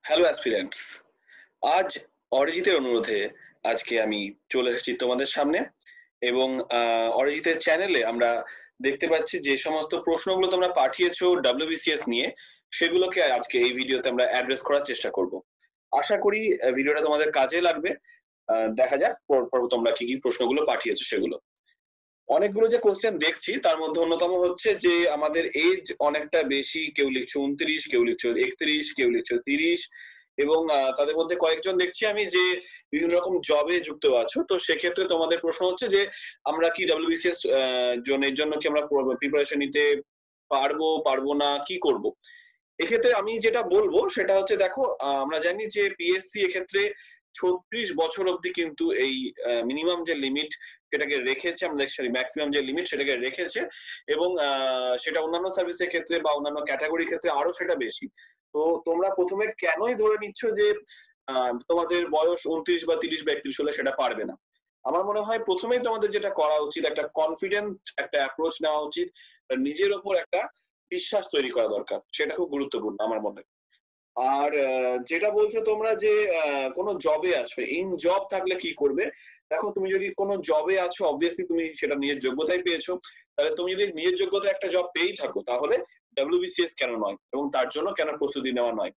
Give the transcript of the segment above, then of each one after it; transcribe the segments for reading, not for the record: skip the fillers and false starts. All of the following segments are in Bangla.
Hello aspirants. আজ অরিজিতের অনুরোধে আজকে আমি চলে এসেছি তোমাদের সামনে এবং অরিজিতের চ্যানেলে আমরা দেখতে পাচ্ছি যে সমস্ত প্রশ্নগুলো তোমরা পাঠিয়েছো ডাব্লিউবিসিএস নিয়ে, সেগুলোকে আজকে এই ভিডিওতে আমরা অ্যাড্রেস করার চেষ্টা করব। আশা করি ভিডিওটা তোমাদের কাজে লাগবে। দেখা যাক পর তোমরা কি কি প্রশ্নগুলো পাঠিয়েছো সেগুলো। অনেকগুলো যে কোশ্চেন দেখছি তার মধ্যে অন্যতম হচ্ছে যে আমাদের এজ অনেকটা বেশি, কেউ লিখছো 29, কেউ লিখছো 31, কেউ লিখছো 30, এবং তাদের মধ্যে কয়েকজন দেখছি আমি যে বিভিন্ন রকম জবে যুক্ত আছো। তো সেক্ষেত্রে তোমাদের প্রশ্ন হচ্ছে যে আমরা কি ডাব্লিউবিসিএস জনের জন্য কি আমরা প্রিপারেশন নিতে পারবো না, কি করব? এক্ষেত্রে আমি যেটা বলবো সেটা হচ্ছে, দেখো, আমরা জানি যে পিএসসি এক্ষেত্রে 36 বছর অব্দি কিন্তু এই মিনিমাম যে লিমিট সেটাকে রেখেছে, আমাদের সরি ম্যাক্সিমাম যে লিমিট সেটাকে রেখেছে, এবং সেটা অন্যান্য সার্ভিসের ক্ষেত্রে বা অন্যান্য ক্যাটাগরির ক্ষেত্রে আরো সেটা বেশি। তো তোমরা প্রথমে কেনই ধরে নিচ্ছ যে তোমাদের বয়স 29 বা 30 বা 31 হলে সেটা পারবে না? আমার মনে হয় প্রথমেই তোমাদের যেটা করা উচিত, একটা কনফিডেন্ট একটা অ্যাপ্রোচ নেওয়া উচিত, নিজের ওপর একটা বিশ্বাস তৈরি করা দরকার, সেটা খুব গুরুত্বপূর্ণ আমার মনে হয়। আর যেটা বলছো তোমরা যে কোনো জবে আছো, ইন জব থাকলে কি করবে? দেখো, তুমি যদি কোনো জবে আছো অবভিয়াসলি তুমি সেটা নিজের যোগ্যতায় পেয়েছো। তাহলে তুমি যদি নিজের যোগ্যতায় একটা জব পেয়েই থাকো তাহলে ডাব্লিউবিসিএস কেন নয় এবং তার জন্য কেন প্রস্তুতি নেওয়া নয়।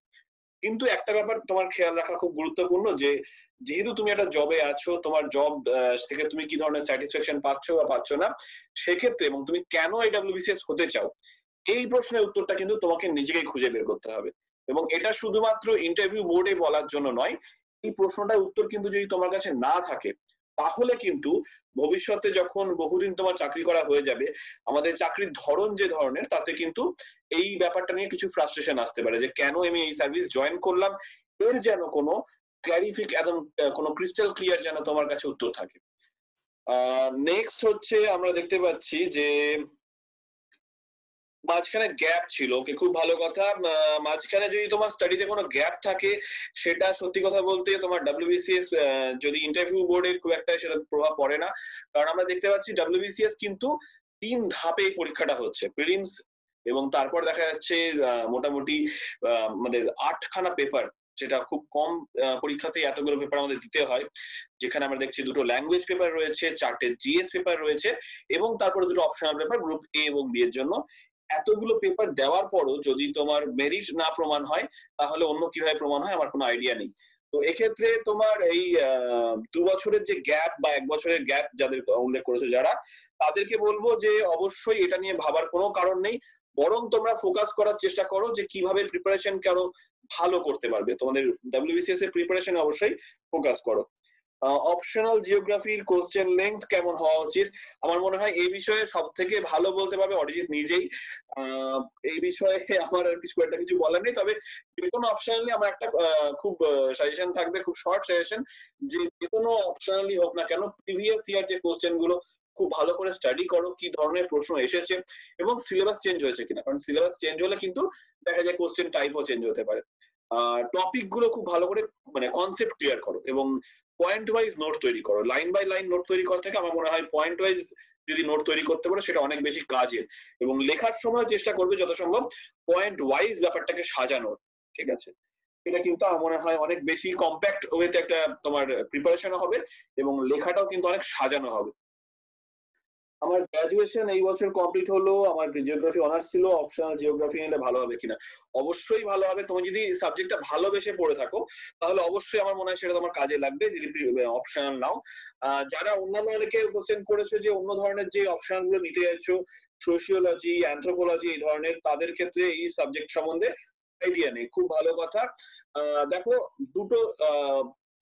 কিন্তু একটা ব্যাপার তোমার খেয়াল রাখা খুব গুরুত্বপূর্ণ যে যেহেতু তুমি একটা জবে আছো, তোমার জব থেকে তুমি কি ধরনের স্যাটিসফ্যাকশন পাচ্ছ বা পাচ্ছ না সেক্ষেত্রে, এবং তুমি কেন এই ডাব্লিউবিসিএস হতে চাও, এই প্রশ্নের উত্তরটা কিন্তু তোমাকে নিজেকেই খুঁজে বের করতে হবে। এবং এটা শুধুমাত্র ইন্টারভিউ বোর্ডে বলার জন্য নয়। এই প্রশ্নটার উত্তর কিন্তু যদি তোমার কাছে না থাকে তাহলে কিন্তু ভবিষ্যতে যখন বহুদিন তোমার চাকরি করা হয়ে যাবে, আমাদের চাকরির ধরন যে ধরনের তাতে কিন্তু এই ব্যাপারটা নিয়ে কিছু ফ্রাস্ট্রেশন আসতে পারে যে কেন আমি এই সার্ভিস জয়েন করলাম, এর যেন কোনো ক্ল্যারিফিক একদম কোনো ক্রিস্টাল ক্লিয়ার যেন তোমার কাছে উত্তর থাকে। নেক্সট হচ্ছে আমরা দেখতে পাচ্ছি যে মাঝখানে গ্যাপ ছিল, ওকে, খুব ভালো কথা। মাঝখানে যদি তোমার স্টাডিতে কোনো গ্যাপ থাকে সেটা সত্যি কথা বলতে তোমার ডাব্লিউবিসিএস যদি ইন্টারভিউ বোর্ডে খুব একটা সেটা প্রভাব পড়ে না। কারণ আমরা দেখতে পাচ্ছি ডাব্লিউবিসিএস কিন্তু 3 ধাপে এই পরীক্ষাটা হচ্ছে, প্রিলিমস এবং তারপর দেখা যাচ্ছে মোটামুটি আমাদের 8খানা পেপার, যেটা খুব কম পরীক্ষাতেই এতগুলো পেপার আমাদের দিতে হয়। যেখানে আমরা দেখছি 2টো ল্যাঙ্গুয়েজ পেপার রয়েছে, 4টে জিএস পেপার রয়েছে, এবং তারপরে 2টো অপশনাল পেপার গ্রুপ এ এবং বি এর জন্য। এতগুলো পেপার দেওয়ার পরও যদি তোমার মেরিট না প্রমাণ হয় তাহলে অন্য কিভাবে প্রমাণ হয় আমার কোনো আইডিয়া নেই। তো এক্ষেত্রে তোমার এই 2 বছরের যে গ্যাপ বা 1 বছরের গ্যাপ যাদের উল্লেখ করেছো যারা, তাদেরকে বলবো যে অবশ্যই এটা নিয়ে ভাবার কোনো কারণ নেই। বরং তোমরা ফোকাস করার চেষ্টা করো যে কিভাবে প্রিপারেশন আরো ভালো করতে পারবে। তোমাদের ডাব্লিউবিসিএস এর প্রিপারেশন অবশ্যই ফোকাস করো। অপশনাল জিওগ্রাফির কোশ্চেন লেংথ কেমন হওয়া উচিত? আমার মনে হয় এই বিষয়ে সব থেকে ভালো বলতে পারবে অরিজিৎ নিজেই। এই বিষয়ে আমার আর কিছু বলার নেই, তবে যে কোনো অপশনালি আমার একটা খুব সাজেশন থাকবে, খুব শর্ট সাজেশন, যে যে কোনো অপশনালি হোক না কেন প্রিভিয়াস ইয়ার যে কোশ্চেন গুলো খুব ভালো করে স্টাডি করো, কি ধরনের প্রশ্ন এসেছে এবং সিলেবাস চেঞ্জ হয়েছে কিনা, কারণ সিলেবাস চেঞ্জ হলে কিন্তু দেখা যায় কোশ্চেন টাইপও চেঞ্জ হতে পারে। টপিক গুলো খুব ভালো করে মানে কনসেপ্ট ক্লিয়ার করো এবং পয়েন্ট ওয়াইজ নোট তৈরি করো। লাইন বাই লাইন নোট তৈরি করা থেকে আমার মনে হয় পয়েন্ট ওয়াইজ যদি নোট তৈরি করতে পারো সেটা অনেক বেশি কাজের। এবং লেখার সময় চেষ্টা করবে যত সম্ভব পয়েন্ট ওয়াইজ ব্যাপারটাকে সাজানোর। ঠিক আছে? এটা কিন্তু আমার মনে হয় অনেক বেশি কম্প্যাক্ট ওয়েতে একটা তোমার প্রিপারেশন হবে এবং লেখাটাও কিন্তু অনেক সাজানো হবে। আমার গ্রাজুয়েশন এই বছর কমপ্লিট হলো, আমার জিওগ্রাফি অনার্স ছিল, অপশনাল জিওগ্রাফি নিলে ভালো হবে কিনা? অবশ্যই ভালো হবে। তুমি যদি সাবজেক্টটা ভালোবেসে পড়ে থাকো তাহলে অবশ্যই আমার মনে হয় সেটা তোমার কাজে লাগবে যদি অপশনাল নাও। যারা অন্যান্য অনেকে কোশ্চেন করেছো যে অন্য ধরনের যে অপশনাল গুলো নিতে যাচ্ছ, সোশিওলজি, অ্যানথ্রোপোলজি এই ধরনের, তাদের ক্ষেত্রে এই সাবজেক্ট সম্বন্ধে আইডিয়া নেই। খুব ভালো কথা। দেখো, দুটো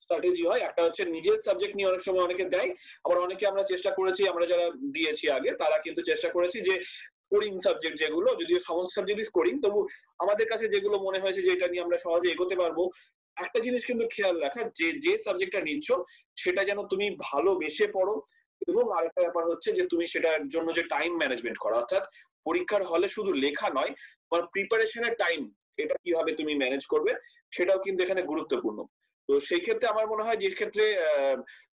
স্ট্র্যাটেজি হয়, একটা হচ্ছে নিজের সাবজেক্ট নিয়ে অনেক সময় অনেকে দেয়, আবার অনেকে আমরা চেষ্টা করেছি, আমরা যারা দিয়েছি আগে তারা কিন্তু চেষ্টা করেছি যে স্কোরিং সাবজেক্ট যেগুলো, যদিও সমস্ত সাবজেক্টই স্কোরিং, তবু আমাদের কাছে যেগুলো মনে হয়েছে যে এটা নিয়ে আমরা সহজে এগোতে পারবো। একটা জিনিস কিন্তু খেয়াল রাখা, যে যে সাবজেক্টটা নিচ্ছ সেটা যেন তুমি ভালোবেসে পড়ো, এবং আরেকটা ব্যাপার হচ্ছে যে তুমি সেটার জন্য যে টাইম ম্যানেজমেন্ট করা, অর্থাৎ পরীক্ষার হলে শুধু লেখা নয়, তোমার প্রিপারেশনের টাইম এটা কিভাবে তুমি ম্যানেজ করবে সেটাও কিন্তু এখানে গুরুত্বপূর্ণ। তো সেই ক্ষেত্রে আমার মনে হয় যে ক্ষেত্রে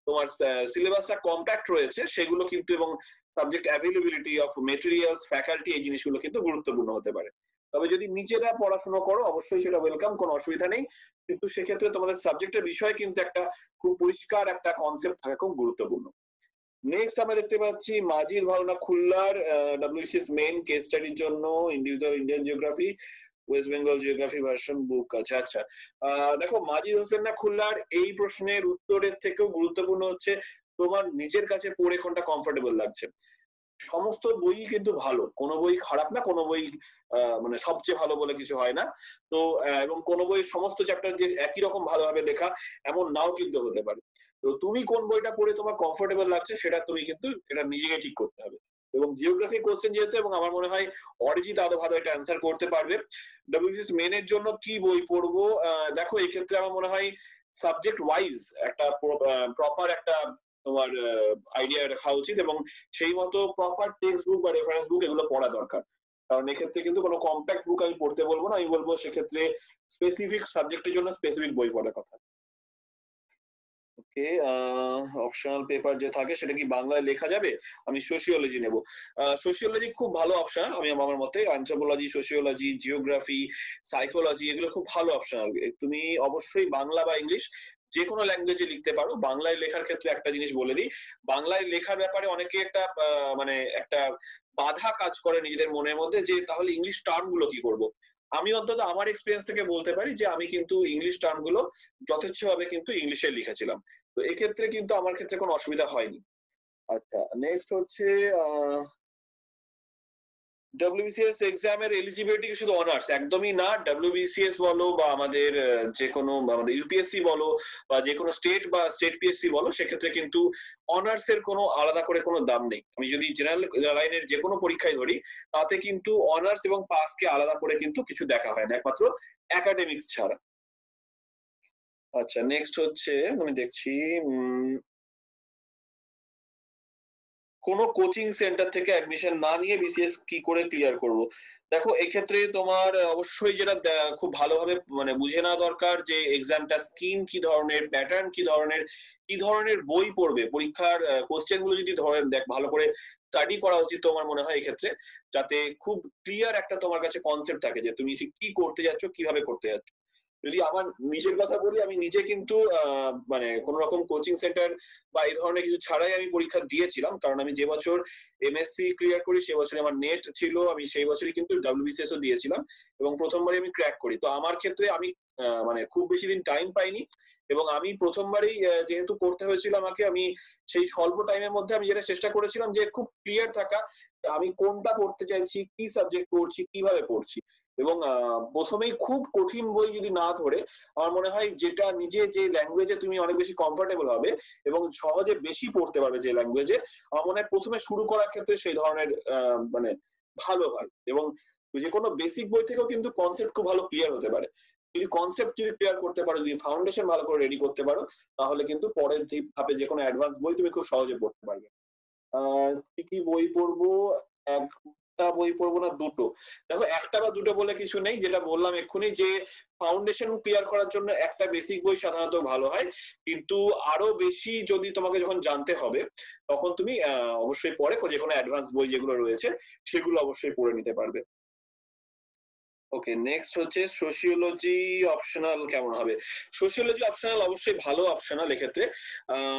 তোমার সিলেবাসটা কম্প্যাক্ট রয়েছে সেগুলো কিন্তু, এবং subject availability of materials, faculty, এই জিনিসগুলো কিন্তু গুরুত্বপূর্ণ হতে পারে। তবে যদি নিজেরা পড়াশোনা করো অবশ্যই সেটা ওয়েলকাম, কোনো অসুবিধা নেই, কিন্তু সেক্ষেত্রে তোমাদের সাবজেক্টের বিষয়ে কিন্তু একটা খুব পরিষ্কার একটা কনসেপ্ট থাকা খুব গুরুত্বপূর্ণ। নেক্সট আমরা দেখতে পাচ্ছি মাজিদ ভাওনা খুলনার ডব্লিউবিসিএস মেইন কেস স্টাডির জন্য individual Indian geography West Bengal geography version book. আচ্ছা আচ্ছা, দেখো মাজিদ হোসেন না খুলনার এই প্রশ্নের উত্তরের থেকেও গুরুত্বপূর্ণ হচ্ছে তোমার নিজের কাছে পড়ে কোনটা কমফোর্টেবল লাগছে। সমস্ত বই কিন্তু ভালো, কোনো বই খারাপ না, কোনো বই মানে সবচেয়ে ভালো বলে কিছু হয় না। তো এবং কোনো বই সমস্ত চ্যাপ্টার যে একই রকম ভালোভাবে লেখা এমন নাও কিন্তু হতে পারে। তো তুমি কোন বইটা পড়ে তোমার কমফোর্টেবল লাগছে সেটা তুমি কিন্তু এটা নিজেকে ঠিক করতে হবে। এবং জিওগ্রাফি কোশ্চেন যেহেতু, এবং আমার মনে হয় অরিজিৎ আরো ভালো এটা অ্যান্সার করতে পারবে। ডব্লিউবিসিএস মেনের জন্য কি বই পড়বো, দেখো এই ক্ষেত্রে আমার মনে হয় সাবজেক্ট ওয়াইজ একটা প্রপার একটা তোমার আইডিয়া রাখা উচিত, এবং সেই মতো প্রপার টেক্সট বুক বা রেফারেন্স বুক এগুলো পড়া দরকার। কারণ এক্ষেত্রে কিন্তু কোনো কম্প্যাক্ট বুক আমি পড়তে বলবো না, আমি বলবো সেক্ষেত্রে স্পেসিফিক সাবজেক্টের জন্য স্পেসিফিক বই পড়ার কথা। ওকে, অপশনাল পেপার যে থাকে সেটা কি বাংলায় লেখা যাবে? আমি সোশিওলজি নেব। সোশিওলজি খুব ভালো অপশন, আমি আমার মতে অ্যানথ্রোপোলজি, সোশিওলজি, জিওগ্রাফি, সাইকোলজি এগুলো খুব ভালো অপশনাল। তুমি অবশ্যই বাংলা বা ইংলিশ যে কোনো ল্যাঙ্গুয়েজে লিখতে পারো। বাংলায় লেখার ক্ষেত্রে একটা জিনিস বলে দিই, বাংলায় লেখার ব্যাপারে অনেকে একটা মানে একটা বাধা কাজ করে নিজেদের মনের মধ্যে যে তাহলে ইংলিশ টার্ম গুলো কি করব। আমি অন্তত আমার এক্সপিরিয়েন্স থেকে বলতে পারি যে আমি কিন্তু ইংলিশ টার্ম গুলো যথেচ্ছভাবে কিন্তু ইংলিশে লিখেছিলাম। তো এক্ষেত্রে কিন্তু আমার ক্ষেত্রে কোনো অসুবিধা হয়নি। আচ্ছা, নেক্সট হচ্ছে ডব্লিউবিসিএস এক্সামের এলিজিবিলিটি কি শুধু অনার্স? একদমই না। ডব্লিউবিসিএস বলো বা আমাদের যে কোনো আমাদের ইউপিএসসি বলো বা যে কোনো স্টেট বা স্টেট পিএসসি বলো, সেক্ষেত্রে কিন্তু অনার্স এর কোনো আলাদা করে কোনো দাম নেই। আমি যদি জেনারেল লাইনের যে কোনো পরীক্ষায় ধরি, তাতে কিন্তু অনার্স এবং পাসকে আলাদা করে কিন্তু কিছু দেখা হয় না, একমাত্র একাডেমিক্স ছাড়া। আচ্ছা, নেক্সট হচ্ছে আমি দেখছি কোনো কোচিং সেন্টার থেকে অ্যাডমিশন না নিয়ে বিসিএস কি করে ক্লিয়ার করব? দেখো এক্ষেত্রে তোমার অবশ্যই যেটা খুব ভালোভাবে মানে বুঝে নেওয়া দরকার যে এক্সামটা স্কিম কি ধরনের, প্যাটার্ন কি ধরনের, কি ধরনের বই পড়বে, পরীক্ষার কোশ্চেন গুলো যদি ধরেন দেখ ভালো করে স্টাডি করা উচিত তোমার মনে হয় এক্ষেত্রে, যাতে খুব ক্লিয়ার একটা তোমার কাছে কনসেপ্ট থাকে যে তুমি ঠিক কি করতে যাচ্ছ, কিভাবে করতে যাচ্ছ। যদি আমার নিজের কথা বলি, আমি নিজে কিন্তু মানে কোন রকম কোচিং সেন্টার বা এই ধরনের কিছু ছাড়াই আমি পরীক্ষা দিয়েছিলাম, কারণ আমি যে বছর এমএসসি ক্লিয়ার করি সে বছর আমার নেট ছিল, আমি সেই বছরই কিন্তু ডব্লিউবিসিএস ও দিয়েছিলাম এবং প্রথমবারই আমি ক্র্যাক করি। তো আমার ক্ষেত্রে আমি মানে খুব বেশি দিন টাইম পাইনি, এবং আমি প্রথমবারই যেহেতু করতে হয়েছিল আমাকে, আমি সেই স্বল্প টাইমের মধ্যে আমি যেটা চেষ্টা করেছিলাম যে খুব ক্লিয়ার থাকা আমি কোনটা পড়তে চাইছি, কি সাবজেক্ট পড়ছি, কিভাবে পড়ছি। এবং প্রথমেই খুব কঠিন বই যদি না ধরে, আমার মনে হয় যেটা নিজে যে ল্যাঙ্গুয়েজে তুমি অনেক বেশি কমফোর্টেবল হবে এবং সহজে বেশি পড়তে পারবে যে ল্যাঙ্গুয়েজে, আমার মনে হয় প্রথমে শুরু করার ক্ষেত্রে সেই ধরনের মানে ভালো হয়। এবং যে কোনো বেসিক বই থেকেও কিন্তু কনসেপ্ট খুব ভালো ক্লিয়ার হতে পারে। যদি কনসেপ্ট যদি ক্লিয়ার করতে পারো, যদি ফাউন্ডেশন ভালো করে রেডি করতে পারো, তাহলে কিন্তু পরের ধাপে যে কোনো অ্যাডভান্স বই তুমি খুব সহজে পড়তে পারবে। কি কি বই পড়বো? একটা বই পড়বো না দুটো? দেখো একটা বা দুটো বলে কিছু নেই, যেটা বললাম এক্ষুনি যে ফাউন্ডেশন ক্লিয়ার করার জন্য একটা বেসিক বই সাধারণত ভালো হয়, কিন্তু আরো বেশি যদি তোমাকে যখন জানতে হবে তখন তুমি অবশ্যই পরে যে কোনো অ্যাডভান্স বই যেগুলো রয়েছে সেগুলো অবশ্যই পড়ে নিতে পারবে। ওকে, নেক্সট হচ্ছে সোশিওলজি অপশনাল কেমন হবে? সোশিওলজি অপশনাল অবশ্যই ভালো অপশনাল এক্ষেত্রে।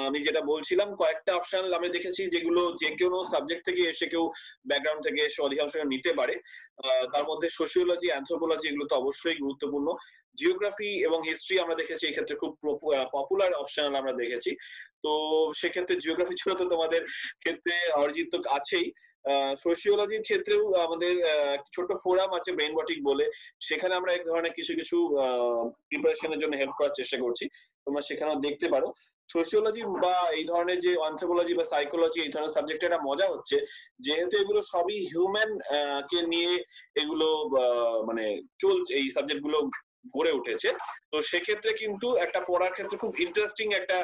আমি যেটা বলছিলাম কয়েকটা অপশনাল আমি দেখেছি যেগুলো যে কোনো সাবজেক্ট থেকে এসে কেউ ব্যাকগ্রাউন্ড থেকে এসে অধিকাংশ নিতে পারে। তার মধ্যে সোশিওলজি, অ্যানথ্রোপোলজি এগুলো তো অবশ্যই গুরুত্বপূর্ণ। জিওগ্রাফি এবং হিস্ট্রি আমরা দেখেছি এক্ষেত্রে খুব পপুলার অপশনাল আমরা দেখেছি। তো সেক্ষেত্রে জিওগ্রাফি ছিল তো তোমাদের ক্ষেত্রে অরিজিৎ তো আছেই। সোশিওলজির ক্ষেত্রেও আমাদের ছোট্ট ফোরাম আছে ব্রেইনবটিক বলে, সেখানে আমরা এক ধরনের কিছু কিছু প্রিপারেশনের জন্য হেল্প করার চেষ্টা করছি, তোমরা সেখানেও দেখতে পারো। সোশিওলজি বা এই ধরনের যে অ্যানথ্রোপোলজি বা সাইকোলজি এই ধরনের সাবজেক্টে একটা মজা হচ্ছে যেহেতু এগুলো সবই হিউম্যান কে নিয়ে এগুলো মানে চলছে, এই সাবজেক্ট গুলো গড়ে উঠেছে। তো সেক্ষেত্রে কিন্তু একটা পড়ার ক্ষেত্রে খুব ইন্টারেস্টিং একটা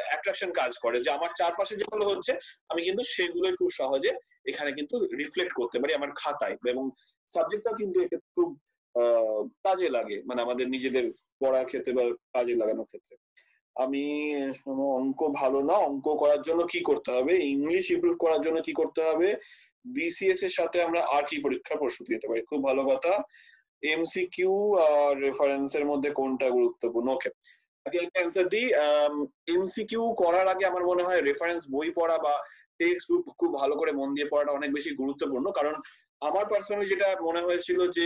অ্যাট্রাকশন কাজ করে যে আমার চারপাশে যেগুলো হচ্ছে আমি কিন্তু সেগুলোই খুব সহজে এখানে কিন্তু রিফ্লেক্ট করতে পারি আমার খাতায়, এবং সাবজেক্টটাও কিন্তু এক্ষেত্রে খুব কাজে লাগে, মানে আমাদের নিজেদের পড়ার ক্ষেত্রে বা কাজে লাগানোর ক্ষেত্রে। আমি শোনো, অঙ্ক ভালো না, অঙ্ক করার জন্য কি করতে হবে, ইংলিশ ইমপ্রুভ করার জন্য কি করতে হবে, বিসিএস এর সাথে আমরা আর কি পরীক্ষার প্রস্তুতি নিতে পারি? খুব ভালো কথা। এমসিকিউ আর রেফারেন্সের মধ্যে কোনটা গুরুত্বপূর্ণ? ওকে, আগে একটা অ্যান্সার দিই। এমসিকিউ করার আগে আমার মনে হয় রেফারেন্স বই পড়া বা টেক্সট বুক খুব ভালো করে মন দিয়ে পড়াটা অনেক বেশি গুরুত্বপূর্ণ। কারণ আমার পার্সোনালি যেটা মনে হয়েছিল যে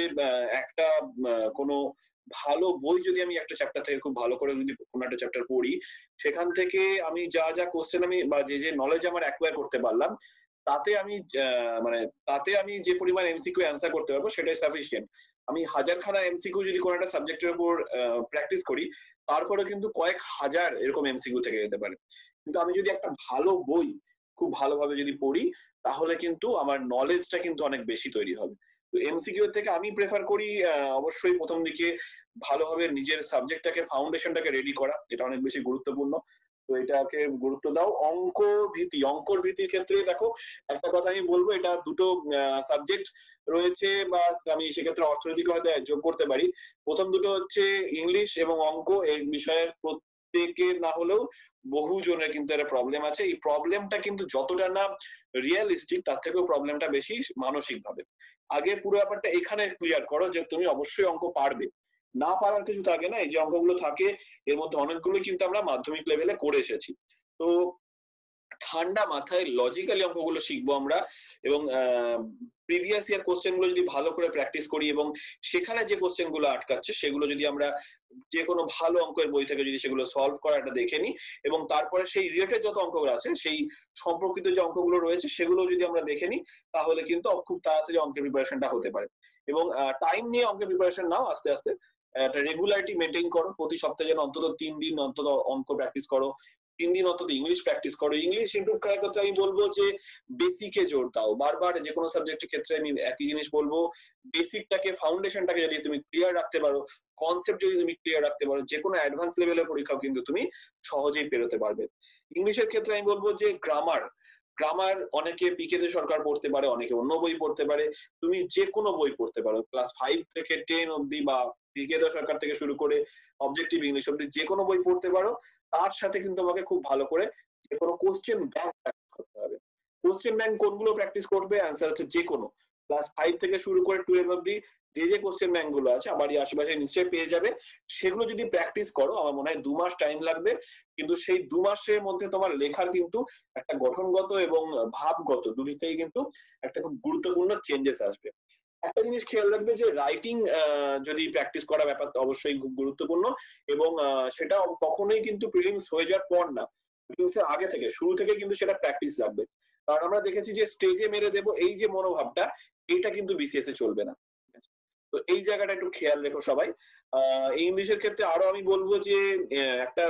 একটা কোনো ভালো বই যদি আমি একটা চ্যাপ্টার থেকে খুব ভালো করে যদি কোনো একটা চ্যাপ্টার পড়ি, সেখান থেকে আমি যা যা কোশ্চেন আমি বা যে যে নলেজ আমার অ্যাকোয়ার করতে পারলাম, তাতে আমি মানে তাতে আমি যে পরিমাণ এমসিকিউ অ্যান্সার করতে পারবো সেটাই সাফিসিয়েন্ট। আমি হাজারখানা এমসিকিউ যদি কোনো একটা সাবজেক্টের উপর প্র্যাকটিস করি, তারপরে কিন্তু কয়েক হাজার এরকম এমসিকিউ থেকে যেতে পারে। কিন্তু আমি যদি একটা ভালো বই খুব ভালোভাবে যদি পড়ি, তাহলে কিন্তু আমার নলেজটা কিন্তু অনেক বেশি তৈরি হবে। তো এমসিকিউ এর থেকে আমি প্রেফার করি অবশ্যই প্রথম দিকে ভালোভাবে নিজের সাবজেক্টটাকে ফাউন্ডেশনটাকে রেডি করা, এটা অনেক বেশি গুরুত্বপূর্ণ। তো এটাকে গুরুত্ব দাও। অঙ্কর ভীতির ক্ষেত্রে দেখো, একটা কথা আমি বলবো, এটা দুটো সাবজেক্ট রয়েছে, বা আমি সেক্ষেত্রে অর্থনীতিকে হয়তো যোগ করতে পারি। প্রথম দুটো হচ্ছে ইংলিশ এবং অঙ্ক। এই বিষয়ের প্রত্যেকের না হলেও বহু জনের কিন্তু একটা প্রবলেম আছে। এই প্রবলেমটা কিন্তু যতটা না রিয়েলিস্টিক, তার থেকেও প্রবলেমটা বেশি মানসিক ভাবে। আগে পুরো ব্যাপারটা এখানে ক্লিয়ার করো যে তুমি অবশ্যই অঙ্ক পারবে। না পারার কিছু থাকে না, এই যে অঙ্কগুলো থাকে এর মধ্যে অনেকগুলোই কিন্তু আমরা মাধ্যমিক লেভেলে করে এসেছি। তো ঠান্ডা মাথায় লজিক্যালি অঙ্কগুলো শিখবো আমরা, এবং প্রিভিয়াস ইয়ার কোশ্চেন গুলো যদি ভালো করে প্র্যাকটিস করি, এবং সেখানে যে কোশ্চেন গুলো আটকাচ্ছে সেগুলো যদি আমরা যে কোনো ভালো অঙ্কের বই থেকে যদি সেগুলো সলভ করাটা দেখে নিই, এবং তারপরে সেই রিলেটেড যত অঙ্কগুলো আছে, সেই সম্পর্কিত যে অঙ্কগুলো রয়েছে সেগুলো যদি আমরা দেখে নিই, তাহলে কিন্তু খুব তাড়াতাড়ি অঙ্কের প্রিপারেশনটা হতে পারে। এবং টাইম নিয়ে অঙ্কের প্রিপারেশন নাও আস্তে আস্তে, একটা রেগুলারিটি মেনটেন করো, প্রতি সপ্তাহে যেন অন্তত 3 দিন অন্তত অঙ্ক প্র্যাকটিস করো, 3 দিন অন্তত ইংলিশ প্র্যাকটিস করো। ইংলিশ ইমপ্রুভ করার ক্ষেত্রে আমি বলবো যে বেসিকে জোর দাও। বারবার যে কোনো সাবজেক্টের ক্ষেত্রে আমি একই জিনিস বলবো, বেসিকটাকে ফাউন্ডেশনটাকে যদি তুমি ক্লিয়ার রাখতে পারো, কনসেপ্ট যদি তুমি ক্লিয়ার রাখতে পারো, যে কোনো অ্যাডভান্স লেভেলের পরীক্ষাও কিন্তু তুমি সহজেই পেরোতে পারবে। ইংলিশের ক্ষেত্রে আমি বলবো যে গ্রামার, অনেকে পিকে দে সরকার পড়তে পারে, অনেকে অন্য বই পড়তে পারে। তুমি যে কোনো বই পড়তে পারো, ক্লাস 5 থেকে 10 অব্দি, বা পিকে দে সরকার থেকে শুরু করে অবজেক্টিভ ইংলিশ অব্দি যে কোনো বই পড়তে পারো। তার সাথে কিন্তু আমাকে খুব ভালো করে যে কোনো কোশ্চেন ব্যাংক প্র্যাকটিস করতে হবে। কোশ্চেন ব্যাংক কোনগুলো প্র্যাকটিস করবে? অ্যান্সার হচ্ছে যে কোনো, ক্লাস 5 থেকে শুরু করে 12 অব্দি যে যে কোশ্চেন ব্যাংক গুলো আছে আমার আশেপাশে নিশ্চয়ই পেয়ে যাবে। সেগুলো যদি প্র্যাকটিস করো, আমার মনে হয় 2 মাস টাইম লাগবে, কিন্তু সেই 2 মাসের মধ্যে তোমার লেখার কিন্তু একটা গঠনগত এবং ভাবগত দুদিকেই কিন্তু একটা খুব গুরুত্বপূর্ণ চেঞ্জেস আসবে। একটা জিনিস খেয়াল রাখবে যে রাইটিং যদি প্র্যাকটিস করা, ব্যাপারটা অবশ্যই খুব গুরুত্বপূর্ণ, এবং সেটা কখনোই কিন্তু প্রিলিমস হয়ে যাওয়ার পর না, প্রিলিমসের আগে থেকে, শুরু থেকে কিন্তু সেটা প্র্যাকটিস রাখবে। কারণ আমরা দেখেছি যে স্টেজে মেরে দেবো এই যে মনোভাবটা, এইটা কিন্তু বিসিএস এ চলবে না। তো এই জায়গাটা একটু খেয়াল রেখো সবাই। ইংলিশের ক্ষেত্রে আরো আমি বলবো যে একটা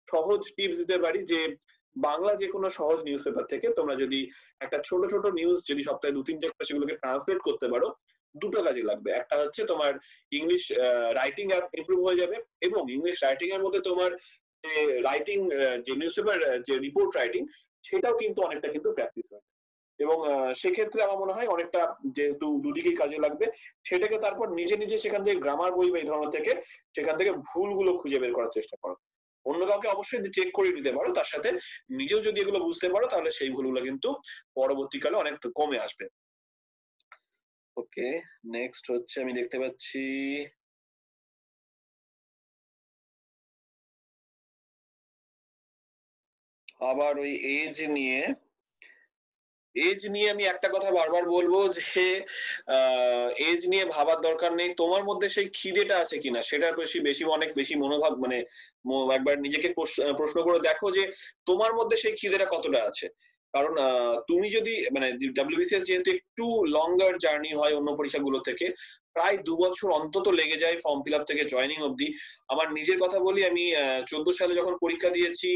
সহজ টিপস দিতে পারি, যে বাংলা যে কোনো সহজ নিউজ পেপার থেকে তোমরা যদি একটা ছোট ছোট নিউজ যদি সপ্তাহে 2-3টে করে সেগুলোকে ট্রান্সলেট করতে পারো, দুটো কাজে লাগবে। একটা হচ্ছে তোমার ইংলিশ রাইটিং ইমপ্রুভ হয়ে যাবে, এবং ইংলিশ রাইটিং এর মধ্যে তোমার যে রাইটিং, যে নিউজ পেপার যে রিপোর্ট রাইটিং, সেটাও কিন্তু অনেকটা কিন্তু প্র্যাকটিস হয়। এবং সেক্ষেত্রে আমার মনে হয় অনেকটা, যেহেতু দুদিকেই কাজে লাগবে, সেটাকে তারপর নিজে নিজে সেখান থেকে গ্রামার বই বা এই ধরনের থেকে সেখান থেকে ভুলগুলো খুঁজে বের করার চেষ্টা করো। অন্য কাউকে অবশ্যই চেক করে নিতে পারো, তার সাথে নিজেও যদি এগুলো বুঝতে পারো, তাহলে সেই ভুলগুলো কিন্তু পরবর্তীকালে অনেক কমে আসবে। ওকে, নেক্সট হচ্ছে আমি দেখতে পাচ্ছি আবার ওই এজ নিয়ে আমি একটা কথা বারবার বলবো যে এজ নিয়ে ভাবার দরকার নেই। তোমার মধ্যে সেই খিদেটা আছে কিনা সেটার বেশি বেশি অনেক বেশি মনোভাব, মানে একবার নিজেকে প্রশ্ন করে দেখো যে তোমার মধ্যে সেই খিদেটা কতটা আছে। কারণ তুমি যদি মানে ডাব্লিউবিসিএস যেহেতু একটু লঙ্গার জার্নি হয় অন্য পরীক্ষাগুলো থেকে, প্রায় 2 বছর অন্তত লেগে যায় ফর্ম ফিল আপ থেকে জয়নিং অব্দি। আমার নিজের কথা বলি, আমি 14 সালে যখন পরীক্ষা দিয়েছি,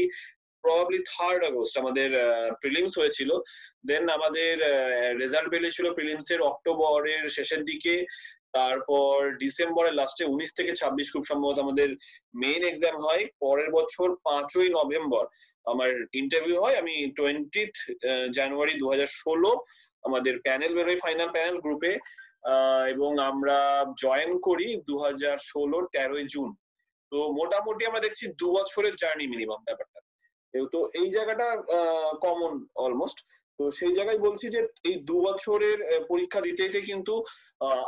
প্রবাবলি 3rd আগস্ট আমাদের প্রিলিমস হয়েছিল। দেন আমাদের রেজাল্ট বেরিয়েছিল প্রিলিমস এর অক্টোবরের শেষের দিকে। তারপর ডিসেম্বরের লাস্টে 19 থেকে 26 খুব সম্ভবত আমাদের মেইন এক্সাম হয়। পরের বছর 5ই নভেম্বর আমার ইন্টারভিউ হয়। আমি 20th জানুয়ারি 2016 আমাদের প্যানেল বেরোয়, ফাইনাল প্যানেল গ্রুপে, এবং আমরা জয়েন করি 2016 13ই জুন। তো মোটামুটি আমরা দেখছি 2 বছরের জার্নি মিনিমাম ব্যাপারটা। তো এই জায়গাটা কমন অলমোস্ট। তো সেই জায়গায় বলছি যে এই 2 বছরের পরীক্ষা দিতে দিতে কিন্তু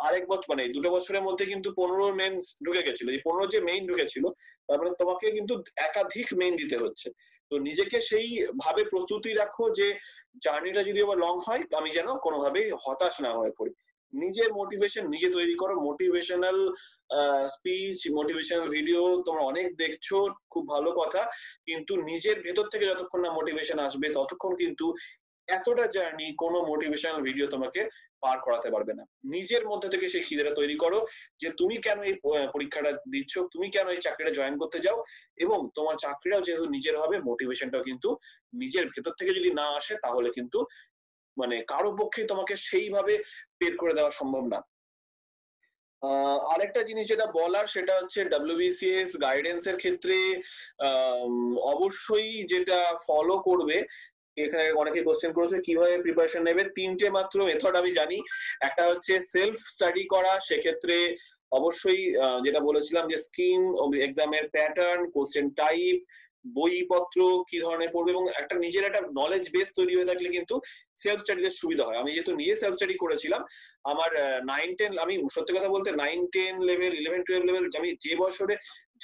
আরেক বছর মানে 2 বছরের মধ্যে কিন্তু 15 মেন্স ঢুকে গেছিল। এই 15 যে মেইন ঢুকেছিল তার মানে তোমাকে কিন্তু একাধিক মেইন দিতে হচ্ছে। তো নিজেকে সেই ভাবে প্রস্তুতি রাখো যে জার্নিটা যদি আবার লং হয় আমি যেন কোনোভাবেই হতাশ না হয়ে পড়ি। নিজের মোটিভেশন নিজে তৈরি করো। মোটিভেশনাল স্পিচ, মোটিভেশনাল ভিডিও তোমরা অনেক দেখছো, খুব ভালো কথা। কিন্তু নিজের ভেতর থেকে যতক্ষণ না মোটিভেশন আসবে ততক্ষণ কিন্তু এতটা জার্নি কোনো মোটিভেশনাল ভিডিও তোমাকে পার করাতে পারবে না। নিজের মধ্যে থেকে সেই খিদেটা তৈরি করো যে তুমি কেন এই পরীক্ষাটা দিচ্ছ, তুমি কেন এই চাকরিটা জয়েন করতে যাও, এবং তোমার চাকরিটাও যেহেতু নিজের হবে মোটিভেশনটাও কিন্তু নিজের ভেতর থেকে যদি না আসে তাহলে কিন্তু মানে কারো পক্ষে তোমাকে সেইভাবে বের করে দেওয়া সম্ভব না। আরেকটা জিনিস যেটা বলার সেটা হচ্ছে WBCS গাইডেন্স এর ক্ষেত্রে অবশ্যই যেটা ফলো করবে, এখানে অনেকে কোশ্চেন করেছে কিভাবে প্রিপারেশন নেবে। 3টে মাত্র মেথড আমি জানি। একটা হচ্ছে সেলফ স্টাডি করা, সেক্ষেত্রে অবশ্যই যেটা বলেছিলাম যে স্কিম এক্সামের প্যাটার্ন, কোশ্চেন টাইপ, বইপত্র কি ধরনের পড়বে, এবং একটা নিজের একটা নলেজ বেস তৈরি হয়ে থাকলে কিন্তু সেলফ স্টাডিতে সুবিধা হয়। আমি যেহেতু নিজে সেলফ স্টাডি করেছিলাম, আমার 9-10 আমি সত্যি কথা বলতে 9-10 লেভেল 11-12 লেভেল আমি যে বছরে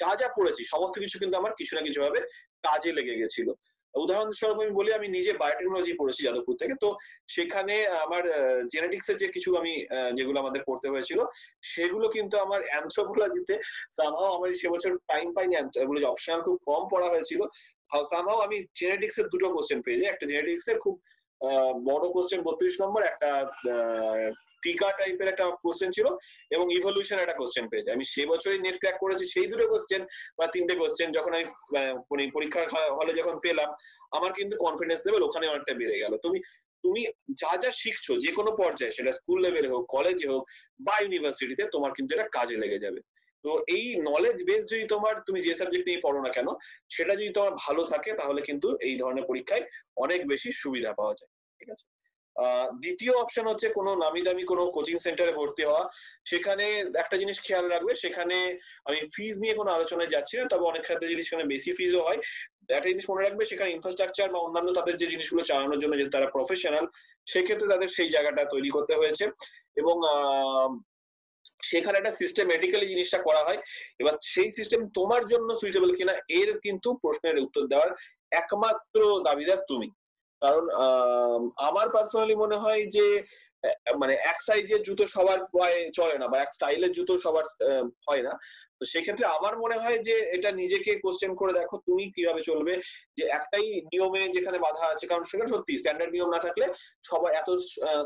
যা যা পড়েছি সমস্ত কিছু কিন্তু আমার কিছু না কিছু ভাবে কাজে লেগে গেছিল। উদাহরণস্বরূপ আমি বলি, আমি নিজে বায়োটেকনোলজি পড়েছি যাদবপুর থেকে। তো সেখানে আমার জেনেটিক্স এর যে কিছু আমি যেগুলো আমাদের পড়তে হয়েছিল সেগুলো কিন্তু আমার অ্যানথ্রোপোলজিতে সামহাও আমি সে বছর টাইম পাইনি, এগুলো অপশনাল খুব কম পড়া হয়েছিল। সামহাও আমি জেনেটিক্স এর 2টো কোশ্চেন পেয়ে যাই। একটা জেনেটিক্স এর খুব বড় কোশ্চেন 32 নম্বর, একটা টিকা টাইপের একটা কোশ্চেন ছিল, এবং ইভলিউশন একটা কোশ্চেন পেয়েছে। আমি সে বছরই নেট ক্র্যাক করেছি সেই 2টো কোশ্চেন বা 3টে কোশ্চেন যখন আমি পরীক্ষার হলে যখন পেলাম, আমার কিন্তু কনফিডেন্স লেভেল ওখানে অনেকটা বেড়ে গেল। তুমি তুমি যা যা শিখছো যে কোনো পর্যায়ে, সেটা স্কুল লেভেলে হোক, কলেজে হোক বা ইউনিভার্সিটিতে, তোমার কিন্তু এটা কাজে লেগে যাবে। তো এই নলেজ বেস যদি তোমার, তুমি যে সাবজেক্ট নিয়ে পড়ো না কেন, সেটা যদি তোমার ভালো থাকে তাহলে কিন্তু এই ধরনের পরীক্ষায় অনেক বেশি সুবিধা পাওয়া যায়। ঠিক আছে। দ্বিতীয় অপশন হচ্ছে কোনো নামি দামি কোনো কোচিং সেন্টারে ভর্তি হওয়া। সেখানে একটা জিনিস খেয়াল রাখবে, সেখানে আমি ফিজ নিয়ে কোনো আলোচনায় যাচ্ছি না, তবে অনেক ক্ষেত্রে যদি সেখানে বেশি ফিজও হয়, একটা জিনিস মনে রাখবে, সেখানে ইনফ্রাস্ট্রাকচার বা অন্যান্য তাদের যে জিনিসগুলো চালানোর জন্য যে তারা প্রফেশনাল, সেক্ষেত্রে তাদের সেই জায়গাটা তৈরি করতে হয়েছে, এবং সেখানে একটা সিস্টেমেটিক্যালি জিনিসটা করা হয়। এবার সেই সিস্টেম তোমার জন্য সুইটেবল কিনা এর কিন্তু প্রশ্নের উত্তর দেওয়ার একমাত্র দাবিদার তুমি। কারণ আমার পার্সোনালি মনে হয় যে মানে এক সাইজের জুতো সবার পায়ে চলে না, বা এক স্টাইলের জুতো সবার হয় না। তো সেক্ষেত্রে আমার মনে হয় যে এটা নিজেকে কোশ্চেন করে দেখো তুমি কিভাবে চলবে, যে একটাই নিয়মে যেখানে বাধা আছে, কারণ সেখানে সত্যি স্ট্যান্ডার্ড নিয়ম না থাকলে সবাই এত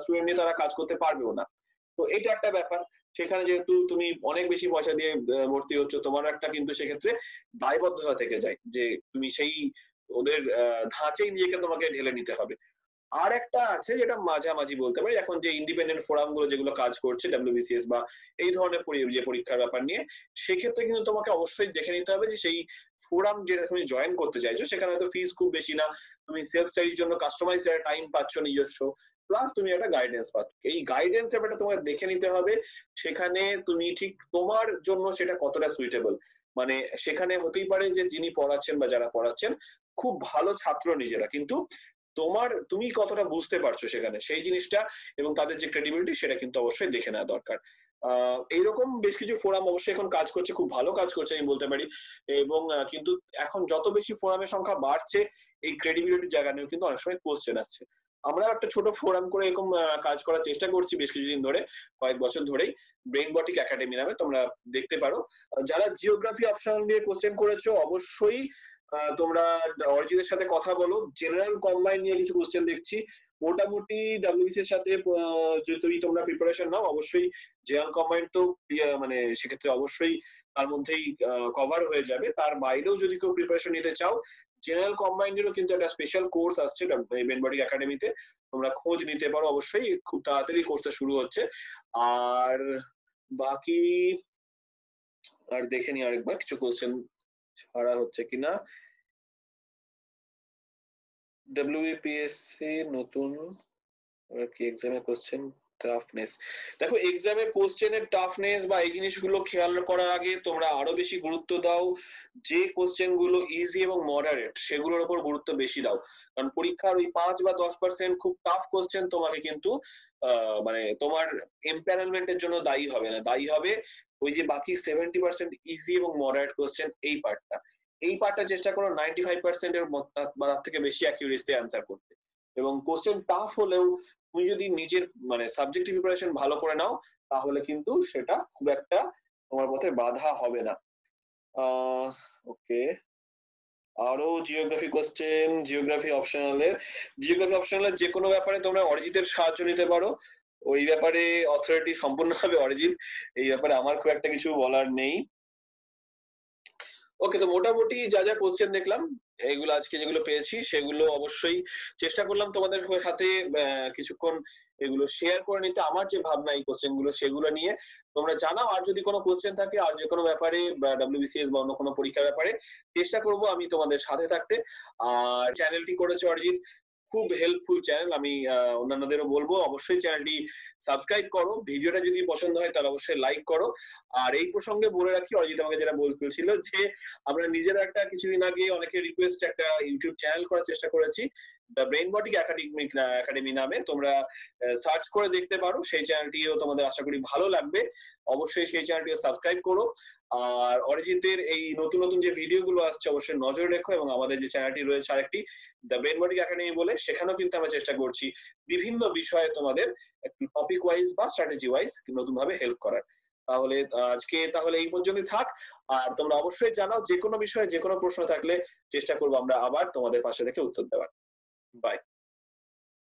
স্টুডেন্ট নিয়ে তারা কাজ করতে পারবেও না। তো এটা একটা ব্যাপার। সেখানে যেহেতু তুমি অনেক বেশি পয়সা দিয়ে ভর্তি হচ্ছ, তোমার একটা কিন্তু সেক্ষেত্রে দায়বদ্ধতা থেকে যায় যে তুমি সেই ওদের ধাঁচেই নিজেকে তোমাকে ঢেলে নিতে হবে। আর একটা আছে যেটা মাঝামাঝি বলতে পারি, এখন যে ইন্ডিপেন্ডেন্ট ফোরাম গুলো যেগুলো কাজ করছে WBCS বা এই ধরনের যে পরীক্ষার ব্যাপার নিয়ে, সেক্ষেত্রে কিন্তু তোমাকে অবশ্যই দেখে নিতে হবে যে সেই ফোরাম যেটা তুমি জয়েন করতে চাইছো সেখানে হয়তো ফিস খুব বেশি না, তুমি সেলফ স্টাডির জন্য কাস্টমাইজ টাইম পাচ্ছ নিজস্ব, প্লাস তুমি একটা গাইডেন্স পাচ্ছ। এই গাইডেন্স ব্যাপারটা তোমাকে দেখে নিতে হবে সেখানে তুমি ঠিক তোমার জন্য সেটা কতটা সুইটেবল। মানে সেখানে হতেই পারে যে যিনি পড়াচ্ছেন বা যারা পড়াচ্ছেন খুব ভালো ছাত্র নিজেরা, কিন্তু তুমি কতটা বুঝতে পারছো সেখানে সেই জিনিসটা, এবং তাদের যে ক্রেডিবিলিটি সেটা কিন্তু অবশ্যই দেখে নেওয়া দরকার। এইরকম বেশ কিছু ফোরাম অবশ্যই এখন কাজ করছে, খুব ভালো কাজ করছে আমি বলতে পারি। এবং কিন্তু এখন যত বেশি ফোরামের সংখ্যা বাড়ছে, এই ক্রেডিবিলিটির জায়গা নিয়েও কিন্তু অনেক সময় কোশ্চেন আসছে। আমরা একটা ছোট ফোরাম করে এরকম কাজ করার চেষ্টা করছি বেশ কিছুদিন ধরে, কয়েক বছর ধরেই, ব্রেইনবটিক একাডেমি নামে, তোমরা দেখতে পারো। যারা জিওগ্রাফি অপশন নিয়ে কোশ্চেন করেছো অবশ্যই তোমরা অরিজিতের সাথে কথা বলো। জেনারেল কম্বাইন নিয়ে কিছু কোশ্চেন দেখছি, মোটামুটি WBC এর সাথে যদি তোমরা প্রিপারেশন নাও অবশ্যই জেনারেল কম্বাইন তো মানে সেক্ষেত্রে অবশ্যই তার মধ্যেই কভার হয়ে যাবে। তার বাইরেও যদি কেউ প্রিপারেশন নিতে চাও, জেনারেল কম্বাইন্ডেরও কিন্তু একটা স্পেশাল কোর্স আসছে ব্রেইনবটিক একাডেমিতে, তোমরা খোঁজ নিতে পারো অবশ্যই, খুব তাড়াতাড়ি কোর্সটা শুরু হচ্ছে। আর বাকি আর দেখে নি আরেকবার কিছু কোশ্চেন ছাড়া হচ্ছে কিনা। WBPSC নতুন কি এক্সামের কোশ্চেন টাফনেস, দেখো এক্সামে কোশ্চেনের টাফনেস বা এই জিনিসগুলো খেয়াল করার আগে তোমরা আরো বেশি গুরুত্ব দাও যে কোশ্চেন গুলো ইজি এবং মডারেট সেগুলোর উপর গুরুত্ব বেশি দাও। কারণ পরীক্ষার ওই 5 বা 10% খুব টাফ কোশ্চেন তোমাকে কিন্তু মানে তোমার এমপ্যানেলমেন্টের জন্য দায়ী হবে না, দায়ী হবে ওই যে বাকি 70% ইজি এবং মডারেট কোশ্চেন, এই পার্টটা চেষ্টা করো 95% এর বা তার থেকে বেশি অ্যাকিউরেসিতে অ্যান্সার করতে। এবং কোশ্চেন টাফ হলেও তুমি যদি নিজের মানে সাবজেক্টিভ প্রিপারেশন ভালো করে নাও তাহলে কিন্তু সেটা খুব একটা তোমার পথে বাধা হবে না। ওকে, আরো জিওগ্রাফি কোশ্চেন, জিওগ্রাফি অপশনালের যে কোনো ব্যাপারে তোমরা অরিজিতের সাহায্য নিতে পারো। ওই ব্যাপারে অথরিটি সম্পূর্ণভাবে অরিজিৎ, এই ব্যাপারে আমার খুব একটা কিছু বলার নেই। ওকে, তো মোটামুটি যা যা কোশ্চেন দেখলাম এগুলো আজকে যেগুলো পেয়েছি সেগুলো অবশ্যই চেষ্টা করলাম তোমাদের সাথে কিছুক্ষণ এগুলো শেয়ার করে নিতে, আমার যে ভাবনা এই কোশ্চেন গুলো সেগুলো নিয়ে তোমরা জানাও। আর যদি কোনো কোশ্চেন থাকে আর যে কোনো ব্যাপারে বা ডাব্লিউবিসিএস বা অন্য কোনো পরীক্ষার ব্যাপারে চেষ্টা করব আমি তোমাদের সাথে থাকতে। আর চ্যানেলটি করেছে অরিজিৎ, খুব হেল্পফুল চ্যানেল, আমি অন্যান্যদেরও বলবো অবশ্যই চ্যানেলটি সাবস্ক্রাইব করো, ভিডিওটা যদি পছন্দ হয় তাহলে অবশ্যই লাইক করো। আর এই প্রসঙ্গে বলে রাখি অরিজিৎ আমাকে যেটা বলছিল যে আমরা নিজেরা একটা কিছুদিন আগে অনেকে রিকোয়েস্ট একটা ইউটিউব চ্যানেল করার চেষ্টা করেছি, দ্য ব্রেইনবটিক একাডেমি নামে, তোমরা সার্চ করে দেখতে পারো, সেই চ্যানেলটিও তোমাদের আশা করি ভালো লাগবে, অবশ্যই সেই চ্যানেলটিও সাবস্ক্রাইব করো। আর অরিজিতের এই নতুন নতুন যে ভিডিও গুলো আসছে অবশ্যই নজর রেখো, এবং আমাদের যে চ্যানেলটি রয়েছে আরেকটি দ্য ব্রেইনবটিক একাডেমি বলে, সেখানেও কিন্তু আমরা চেষ্টা করছি বিভিন্ন বিষয়ে তোমাদের একটু টপিক ওয়াইজ বা স্ট্র্যাটেজি ওয়াইজ নতুন ভাবে হেল্প করার। তাহলে আজকে তাহলে এই পর্যন্তই থাক। আর তোমরা অবশ্যই জানাও যে কোনো বিষয়ে যে কোনো প্রশ্ন থাকলে চেষ্টা করবো আমরা আবার তোমাদের পাশে থেকে উত্তর দেওয়ার। বাই।